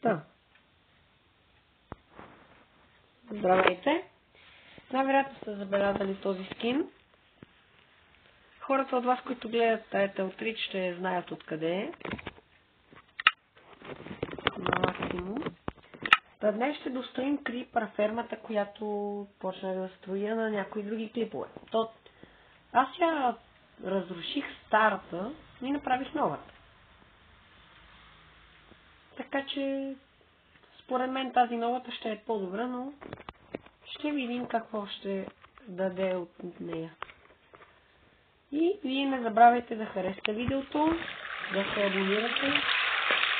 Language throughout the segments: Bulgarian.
Та. Здравейте! Най-вероятно сте забелязали този скин. Хората от вас, които гледат Title 3, ще знаят откъде е. На максимум. Днес ще достроим Creeper фермата, която почна да строя на някои други клипове. Аз я разруших старата и направих новата. Така че според мен тази новата ще е по-добра, но ще видим какво ще даде от нея. И вие не забравяйте да харесате видеото, да се абонирате,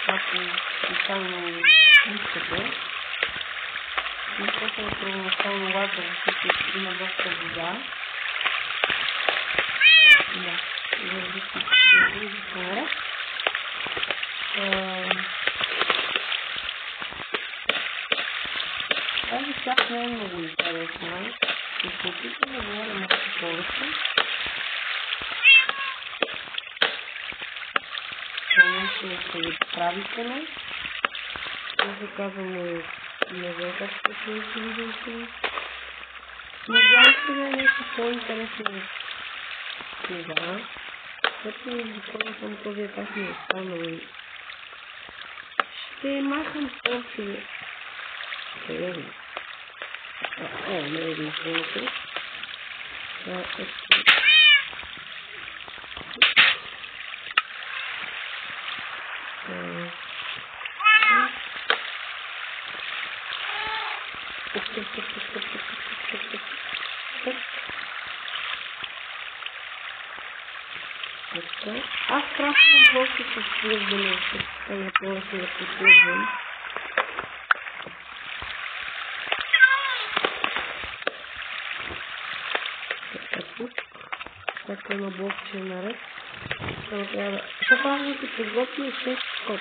ако специално искате. И после е първоначално важно, защото има доста вода. Да, тази част не е много интересна. Ще се опитам да говоря малко повече. Това ще ви правително. Това се казваме не знам как ще се видеото. Надявам се да е нещо по-интересно сега. Като изготвя съм този етап ми е останал. Ще махам този. Не е единственото. Аз красвам просто с свързване, защото не повече да подсвързвам. Така на блокче наред. Това трябва да се подготви 6 код.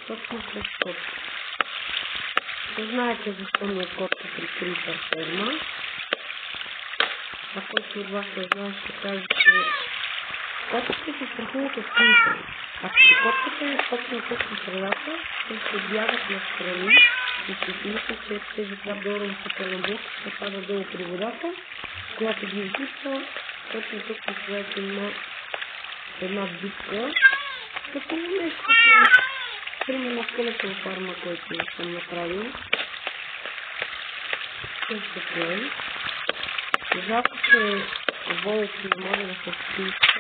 Точно 6 код. Не знаете защо ми е кодка при Creeper ферма. А който от вас не знае, ще каже, че котките се страхуват от Creeper. Ако котката е точно тук на средата, те се бягат на страни и се мисля, че тези трапдорове са пълнобок, ще падат долу при водата, която ги изгубва. Точно тук на средата има една дупка. Като нещо, примерно скелетова фарма, който съм направил. Също плей. Жалко, че волк не може да се списка.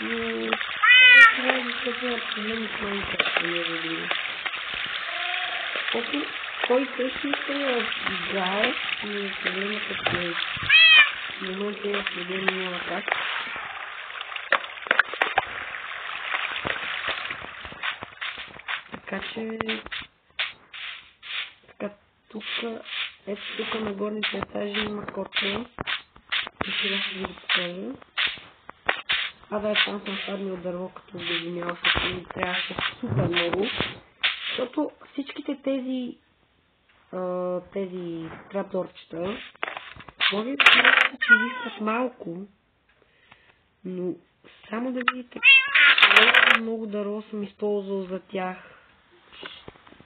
Но това е защото е проблем с Minecraft, не видим. Защото кой също иска да играе, но е проблемът е плей. В момента има проблеми, няма как. Така че ето тук на горните етажи има котли. И сега ще ви го покажа. Там съм паднал дърво като обединял, защото ми трябваше супер много. Защото всичките тези трапдорчета може да кажете, че висят малко, но само да видите колко много дърво съм използвал за тях.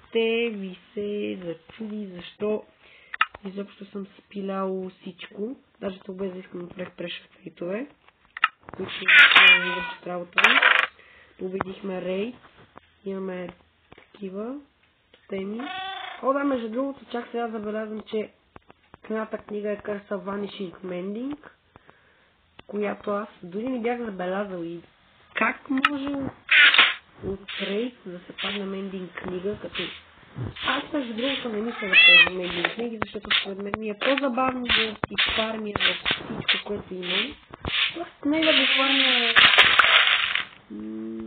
Ще ви се зачуди защо изобщо съм спилял всичко. Даже това без да искам да правих прешафейтове, които ще вършат работа ми. Победихме рейд. Имаме такива теми. Между другото, чак сега забелязвам, че едната книга е Curse of Vanishing Mending, която аз дори не бях забелязал. И как може от рейд да се падне мендинг книга, като аз между другото не мисля да ползвам мендинг книги, защото според мен ми е по-забавно да си фармя за всичко, което имам. Просто не да го фармя,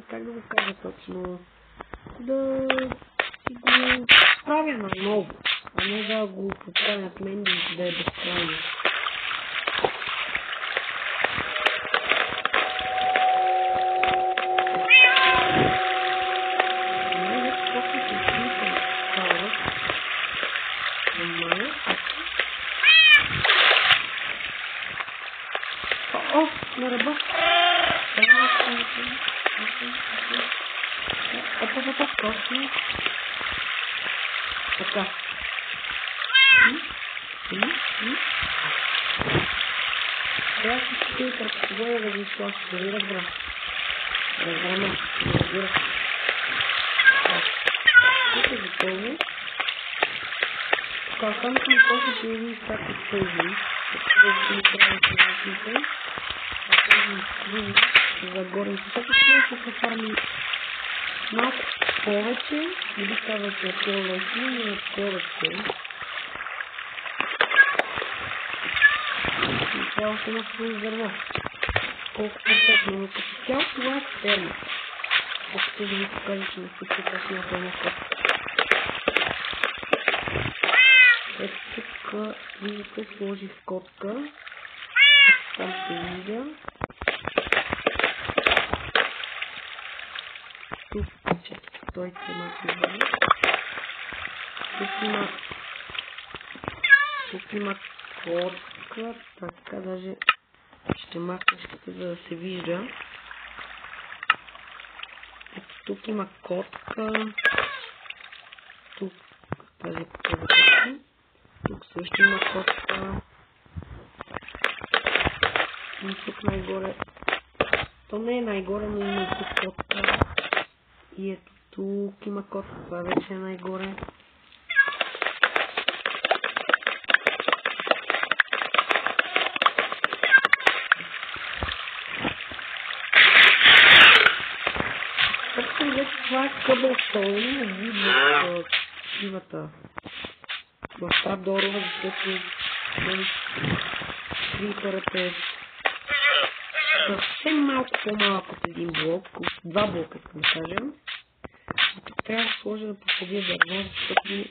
как да го кажа точно, да си го правя на ново, а не да го поправят мендинг да е безкрайно. На ръба. Точно. Така. Трябва да си филтър постоянно да ги изплаща, да ви разбра. Разбраме. Разбира. Тук е готово. Така, само съм после да видим как от тези. Така да си трябва да се вършите. За горните. Така ще се фарми малко повече. Не би казал, че е по-лесно, но е повече. И трябва само да се дърва. Колко перфектно, но като цяло това е ферма. Колкото да ви покажа, че не се как на ферма котка. Ето тук виждате, сложих котка. Там се видя. Тук той се накрива. Тук има котка, така даже ще махна щите, за да се вижда. Ето тук има котка. Тук тази котка. Тук също има котка. И тук най-горе. То не е най-горе, но има и тук котка. И ето тук има котка. Това вече е най-горе. Това е къбълстоун, видно от сивата в трапдорова, защото крипърът е съвсем малко по-малък от един блок, от два блока, да кажем. И тук трябва да сложа да посадя дърво, защото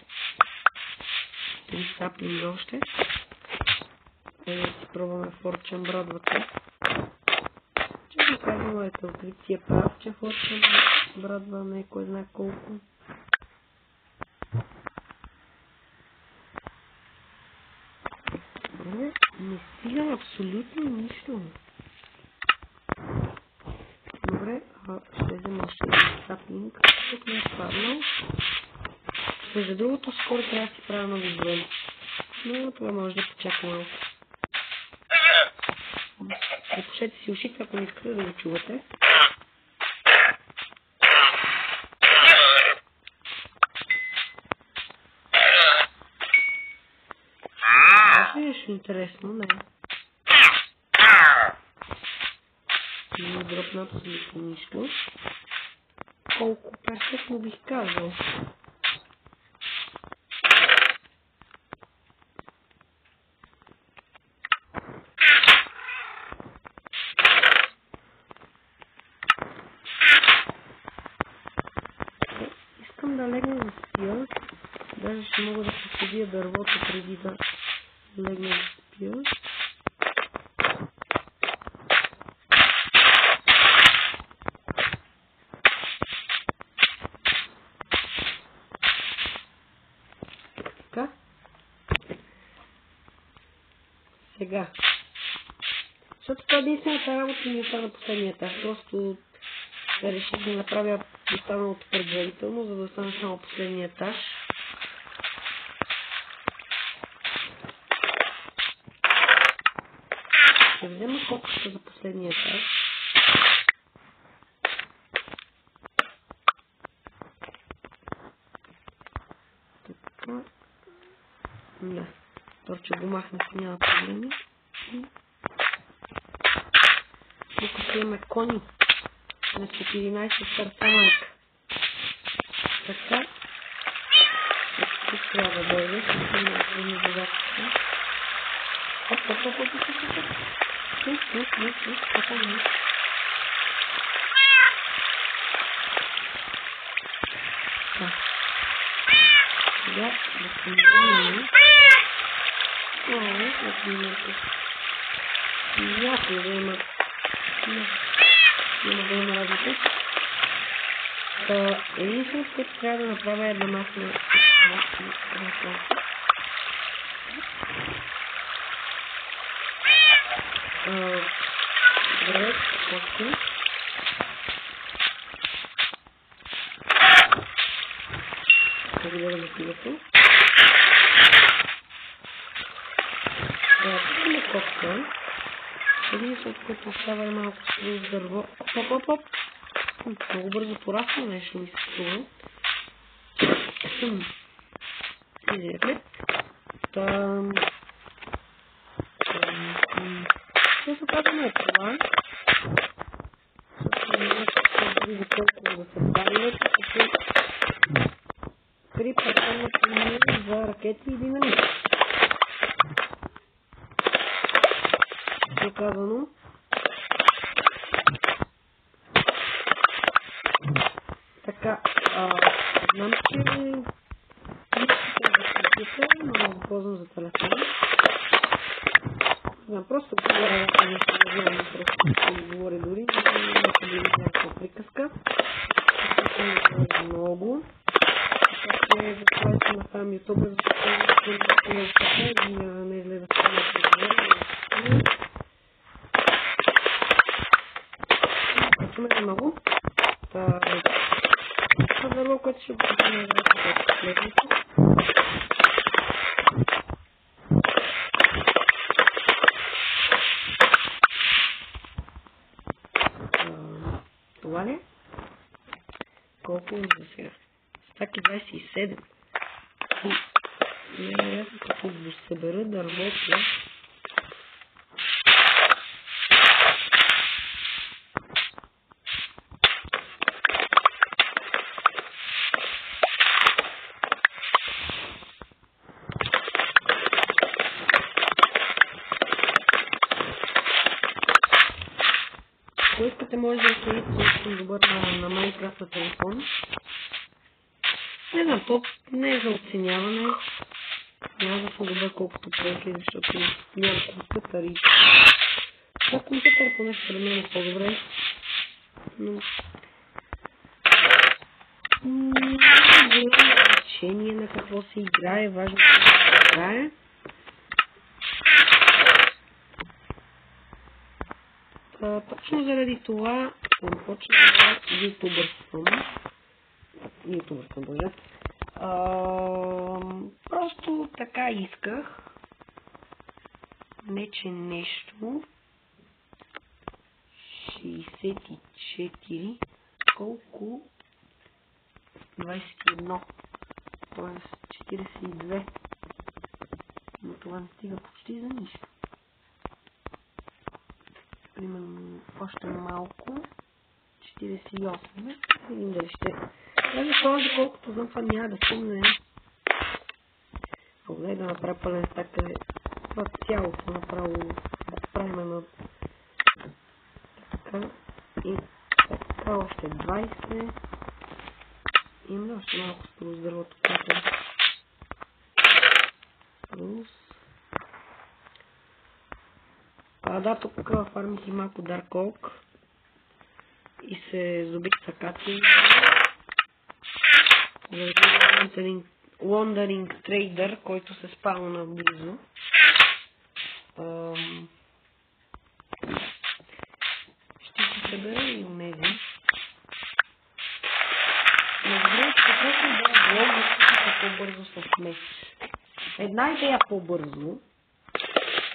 три саплинги още. Да си пробваме форчен брадвата. Честно казвам, ето открития прав, че форчен брадва не кой знае колко. Не стига абсолютно нищо. Добре, ще взема още един саплинг. Тук не е паднал. Между другото, скоро трябва да си правя нови двойни. Но това може да почака малко. Запушете си ушите, ако не искате да го чувате. Нещо интересно, не. Не дропна абсолютно нищо. Колко перфектно бих казал. Искам да легна за спия. Даже ще мога да посадя дървото преди да легна за спия. Така. Сега. Защото това единствената работа ми остана последния етаж. Просто реших да направя останалото предварително, за да остане само последния етаж. Ще взема котката за последния етаж. Така. Да. Торче го махнах, няма проблеми. Тук ще имаме кони на 14 сърца майка. Така. Тук трябва да дойде, ще има кони богатите. Оп. Сега да помогнем. Някой да има. Няма да има разлика. Единственото, което трябва да направя е да махна добре, още. да гледам мотивата. Тук има копка. Единственото, което остава е малко с дърво. Оп. Много бързо порасна нещо ми се струва. Изяхме. Също казваме е това. За толкова да се правилят, като три патронната ми за ракети и динамит. Е казано. Така, знам, че но го ползвам за телефона. Знам, просто говоря нещо називам, просто говоря дори, но не някаква приказка. Това е много. Така че за това ще направим ютубър, защото не излезе това да говоря. Качваме много. Това е което ще го покажем в следването. Това ли? Колко е за сега? Стаки 27. И невероятно като го събера да работя. Ако искате, може да следите, че съм добър на Minecraft на телефон. Не знам, то не е за оценяване. Няма да съм добър колкото проекли, защото няма компютър и... Това компютър поне според мен е по-добре. Но... Няма значение на какво се играе, важно е да се играе. Точно заради това съм почнал да ютубърствам. Боже. Просто така исках. Не че нещо. 64. Колко? 21. Тоест 42. Но това не стига почти за нищо. Примерно още малко. 48. Видим дали ще. Даже това, колкото знам, това няма да стигне. Гледай да направя пълен стак, къде това цялото направо да правим на така и така още 20. Имаме още малко с дървото, което плюс. Да, тук фармих и малко Dark Oak и се здобих с акации. Един Wandering Trader, който се спауна близо. Ще се събера и онези. Между другото, каквото да е блог, да по-бързо с меч. Една идея по-бързо.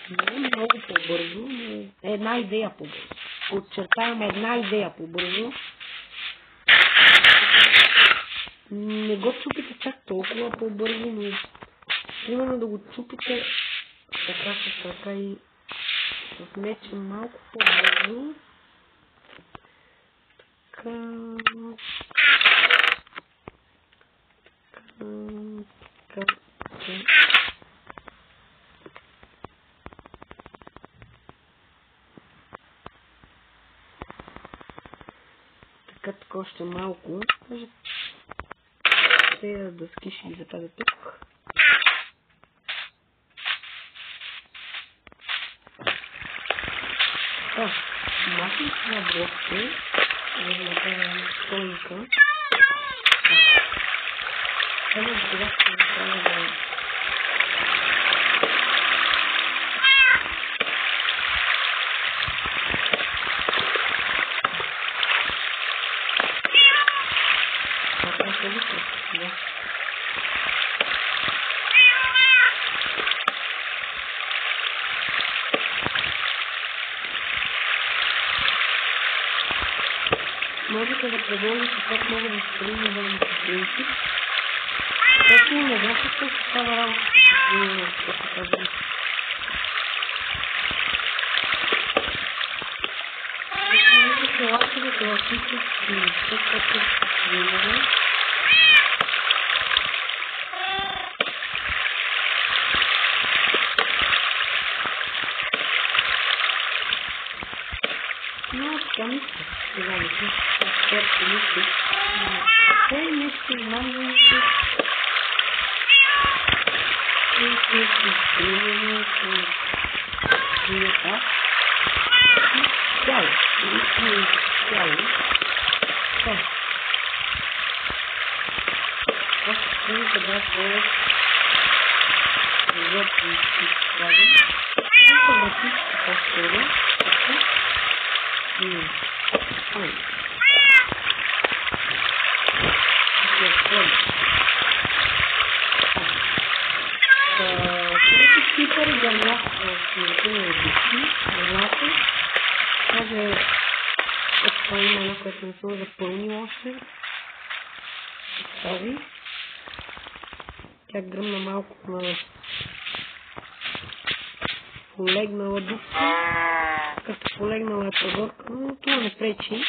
Не много по-бързо, но една идея по-бързо. Подчертаваме една идея по-бързо. Не го чупите чак толкова по-бързо, но примерно да го чупите така с ръка и с меча малко по-бързо. Така още малко. Тези дъски ще ги запазя тук. Махам това блокче, за да направя стойка. Само за това ще направя да... можете да предложите как мога да се трудим да принцип. Точно не знам какво се става работа с това казвам. Вижте лаковете във всички неща, което се трудим. Но това мисля, това мисля, което мисля, кой нещо знам да мисля, което не съм запълнил още. Тази. Тя гръмна малко на полегнала дупка. Като полегнала е прогорка, но това не пречи.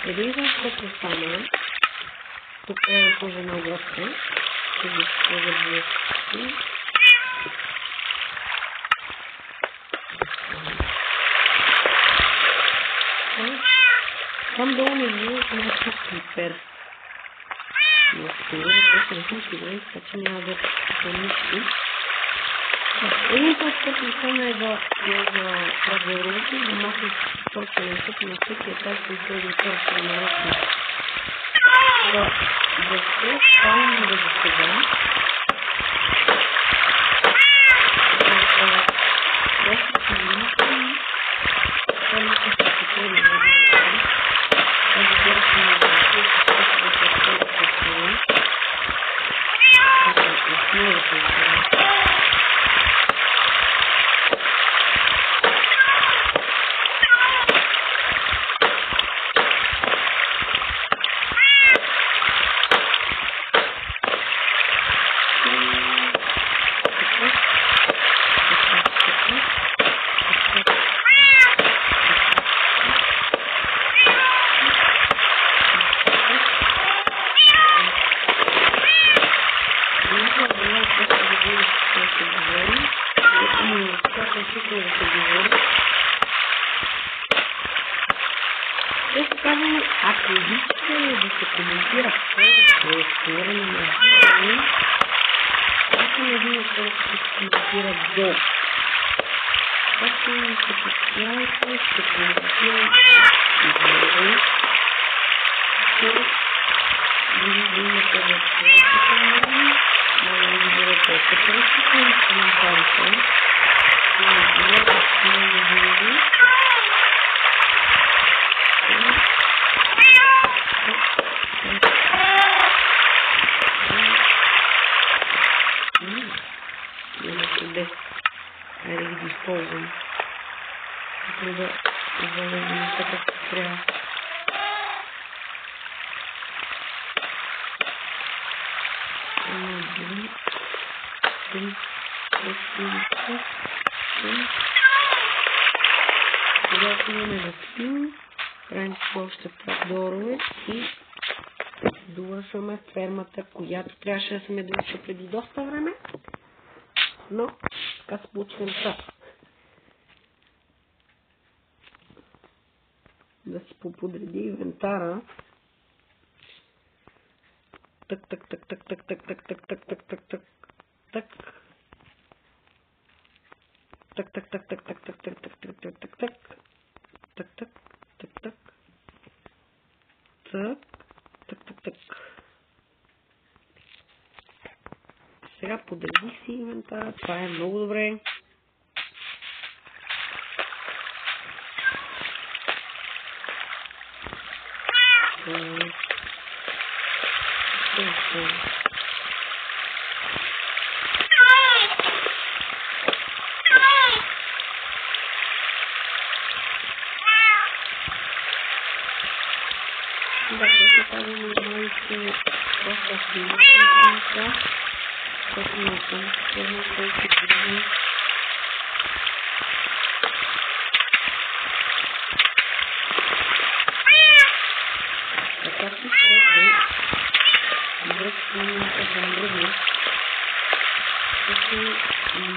Виждам какво стана. Тук е да сложа една оградка. Ще ги сложа блъски. Там долу не виждам някакъв клипер. Но това не съм сигурен, така че няма да помисли. Един път, който ми стана е да разворуки, да махам торченето на всеки етаж, който е да торчен на ръчно. Да се ставам да заседам. Просто се мислим. Това не се съпотвори на ръчно. Тази дърка на ръчно, защото се съпотвори. Много се ако обичате да се коментира повече, ако не видя колко се коментира долу. Ако не се подпирайте, ще коментирам долу. Виждате в това, може да видите в коментарите. Айде да ги използвам. Като да завървим така както трябва. Когато имаме да спим, правим още трапдорове и довършваме фермата, която трябваше да съм я довърша преди доста време. Но така се получи нещата. Да си поподреди инвентара. Так. Сега подредих си инвентара. Това е много добре. Да, ще казвам на моите просто снимателни неща, защото не съм сигурна колко години. Така че ще връзка на към други, защото не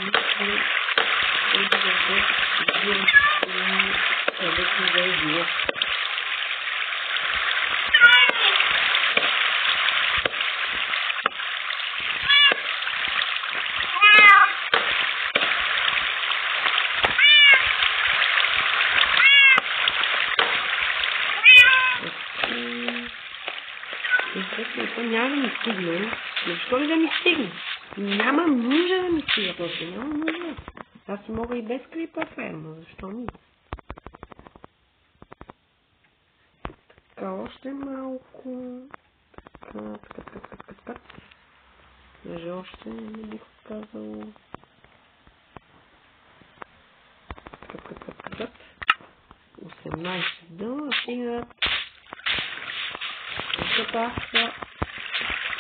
да разбирам където да е било. Интересно, няма да ми стигне. Защо ли да ми стигне? Няма нужда да ми стига просто. Няма нужда. Аз си мога и без крипа ферма. Защо ми? Така, още малко. Така. Даже още не бих казал. Така. 18 дъла стигат. Защото аз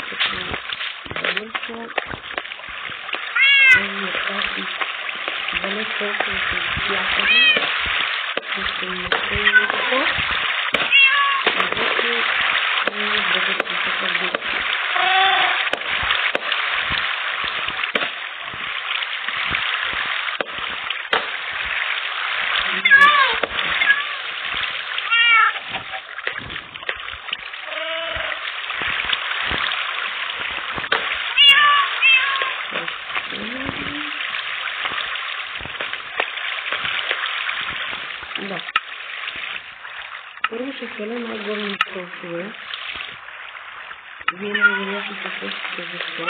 като завърша тази далеч толкова с бяхане, ще ми стане никакво, защото не бъдат на такъв дух. Да. Първо ще сваля най-горните толкове. Вие най-вероятно се сещате защо.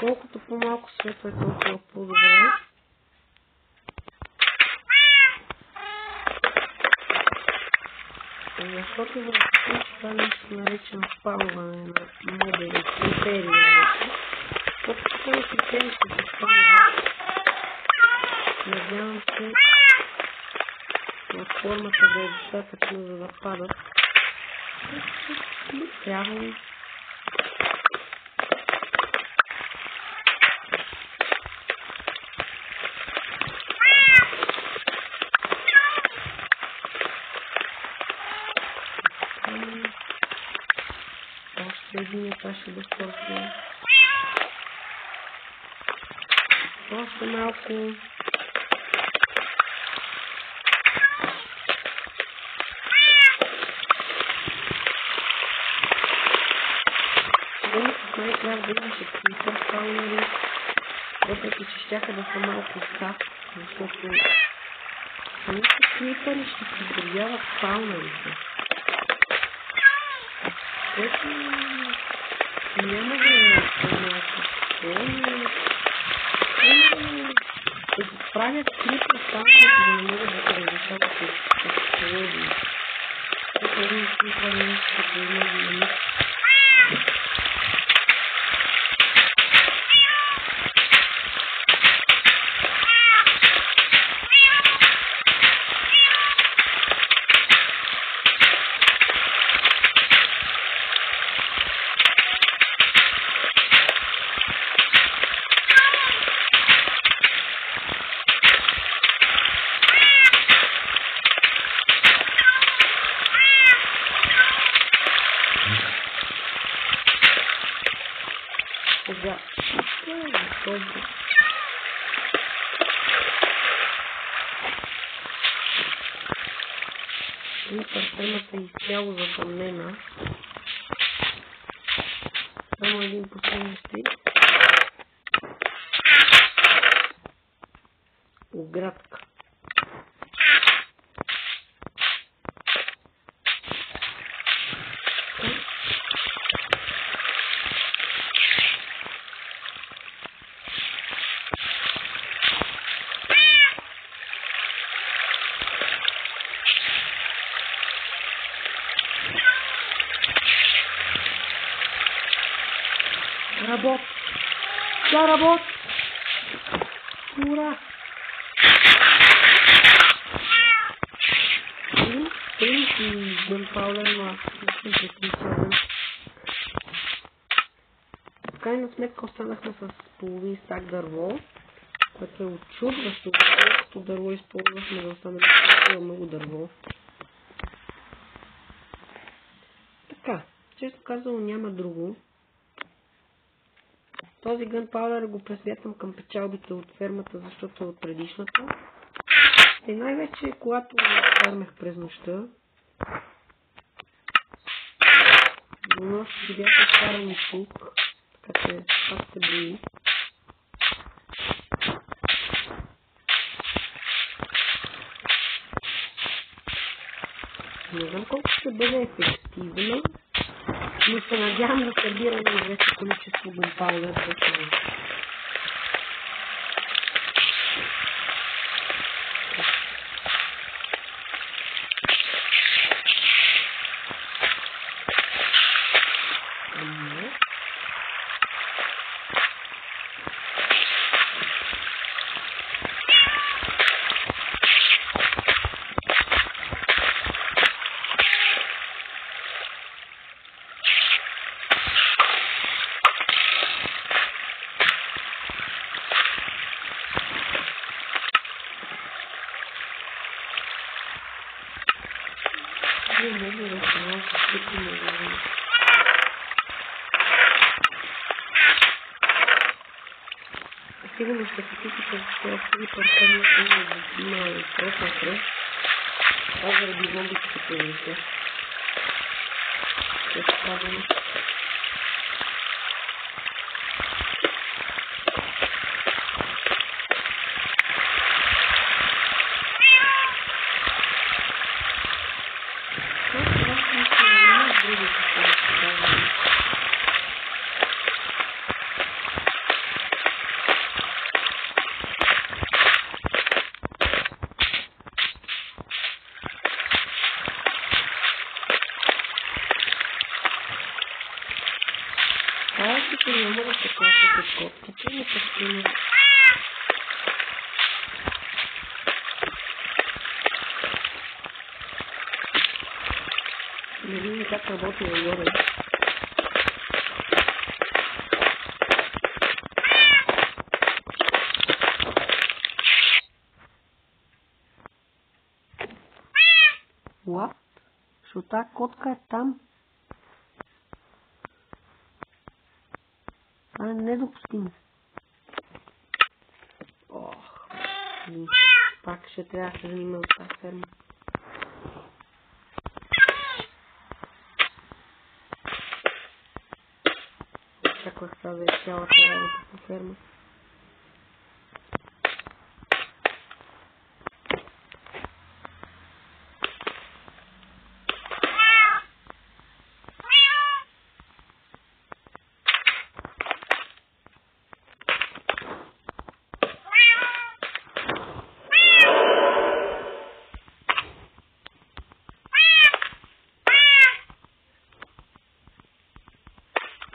Колкото по-малко светло е, толкова по-добре. Защото в това нещо наречено спалване на модели, критерии. Колкото това критерии ще се спалва, надявам се платформата да е достатъчно, за да падат. Трябва още един етаж ще достатъчно. Още малко. Най-трябва да имаше крипър спаунери, въпреки че щяха да са малко став, защото самите крипъри ще подобряват спаунерите. Което няма да е някакво. Да се правят крипър спаунерите, да не могат да се разрешават с технологии. Това е един крипър нещо, като има да не. фермата е изцяло затъмнена. Само един последен стрик. Оградка. Работи! Тя работи! Ура! В крайна сметка останахме с половин стак дърво, което е очудващо, защото дърво използвахме да остане много дърво. Така, често казано няма друго. Този Gunpowder го пресвятвам към печалбите от фермата, защото е от предишната. И най-вече, когато фермех през нощта, до нощ ги бяха изкарани тук, така че пак се бои. Не знам колко ще бъде ефективно, но се надявам да събираме известно количество Gunpowder. Сигурно ще се питате, че аз тези паркани има толкова кръв. Това заради зомбите се появите. Което казвам. Не мога да се класят от котките, но също не видим как работи отгоре. What? Що тази котка е там? Това е недопустимо. Ох, пак ще трябва да се занимава с тази ферма. Очаквах това да е цялата работа по ферма.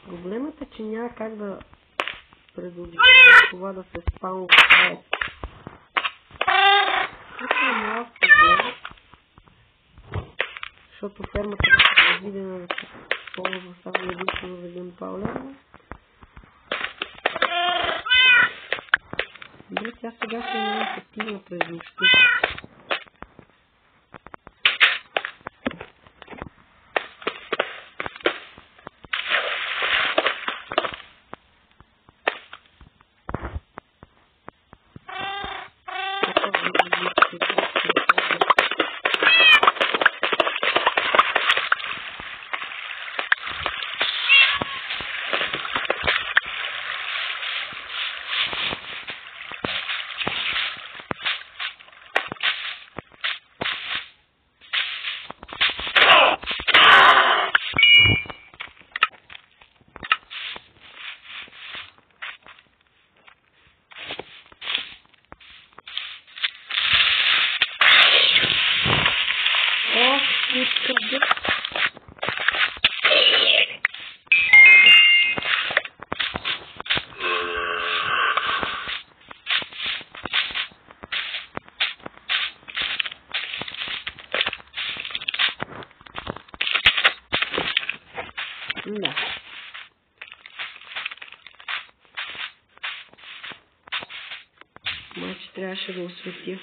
Проблемът е, че няма как да предотвратим това да се спалва в това. Тук е малко проблем, защото фермата е предвидена да се ползва само единствено за Gunpowder. Добре, тя сега ще е ефективна през нощта. Да. Майче трябваше да осветя.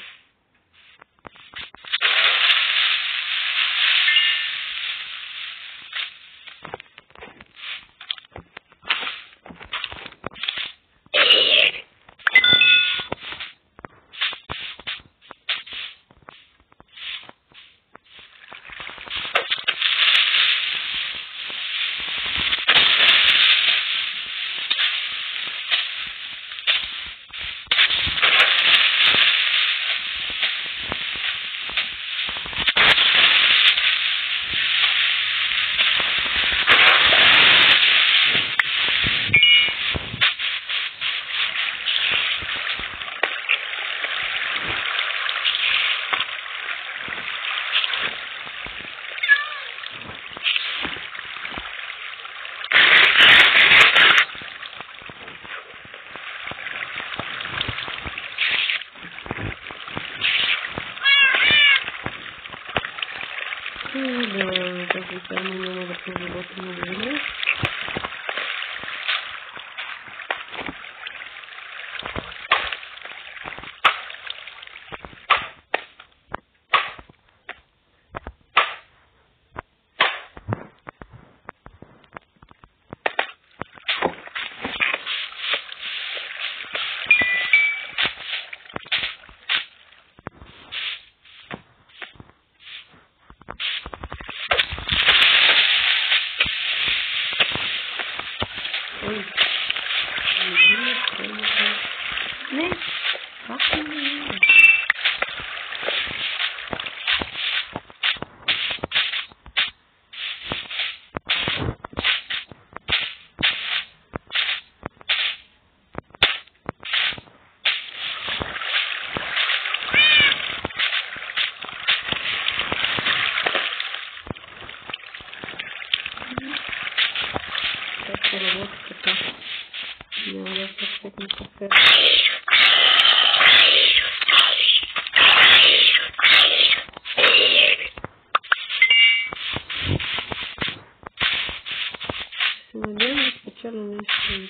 Да, тази само няма да проработи много време. Не, как не? Как се работи така? Няма да се степни кафе. Се надявам да спечеля нещо.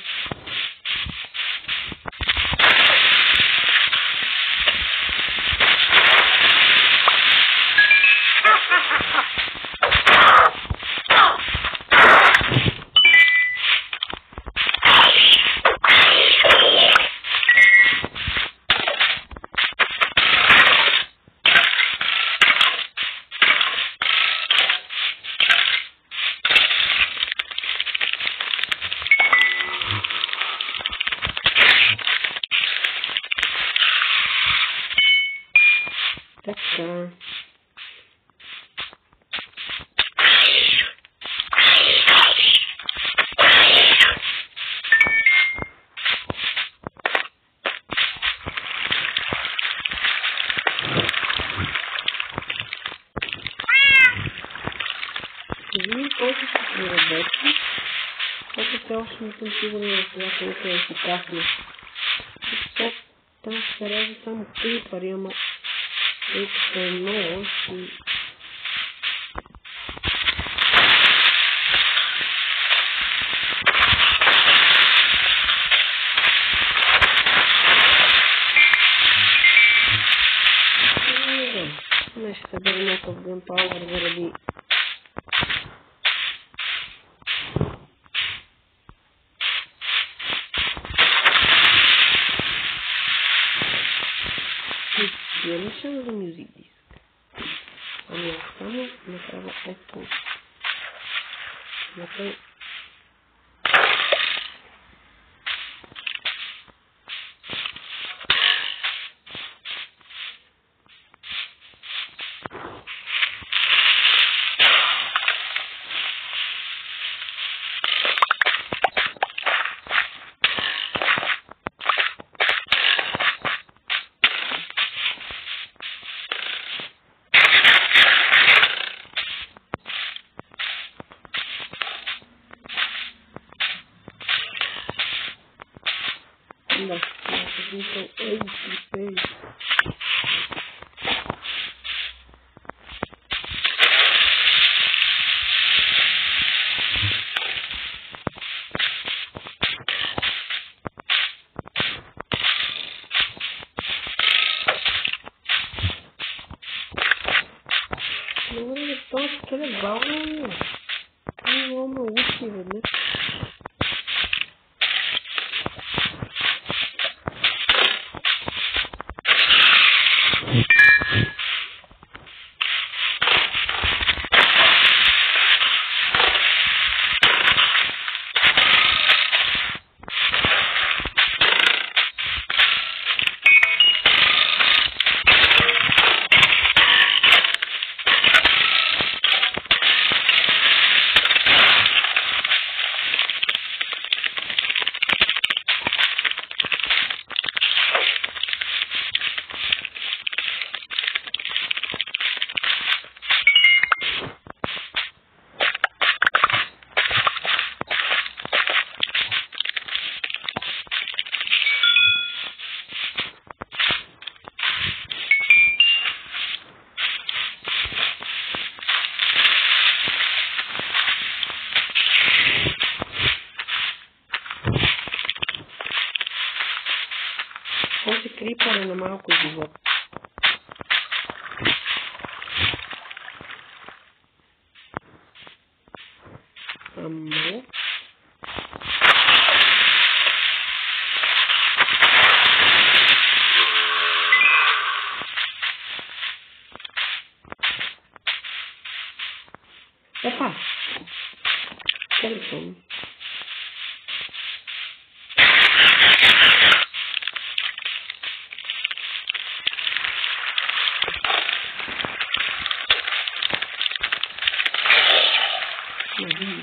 Така. Видим колко ще проработи, защото все още не съм сигурна за това колко е ефикасно. Там ще реже само крипари, ама тъй като е много и... Днес ще събера някакъв Gunpowder заради Мишам за Music Disk. Ами само направя ето. Направя. Той ще къде бавно. Много ме учи веднъж. Този крипър е на малко живот. Ама... Опа! Къде съм?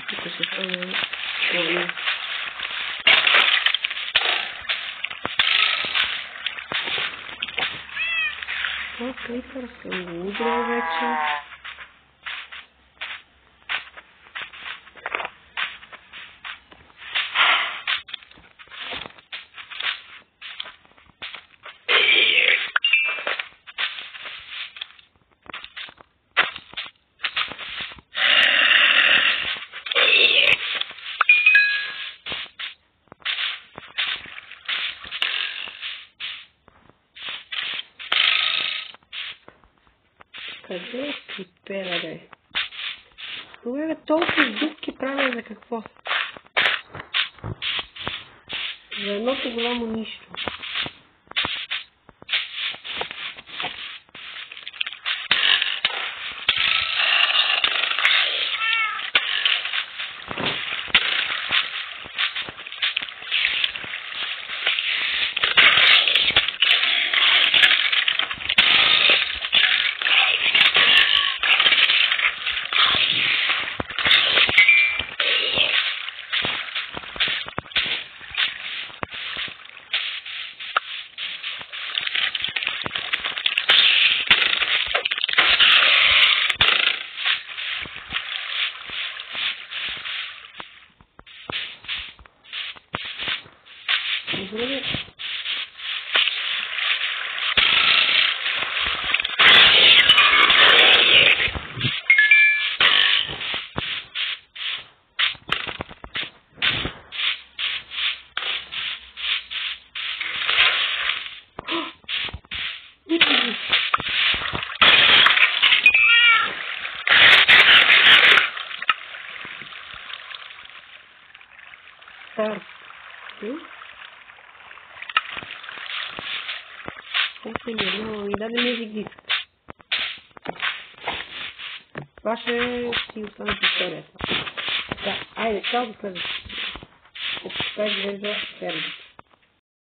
Тук се стане чуали. Това крипър съм го удрал вече. Къде е крипера, бе? Добре, бе, толкова дупки правя за какво? За едното голямо нищо. Добре. Стар. Колко няма, ми даде мюзик диск. Това ще си остане в историята. Така, айде, чао до следващия. Подписай, гледай, следващия.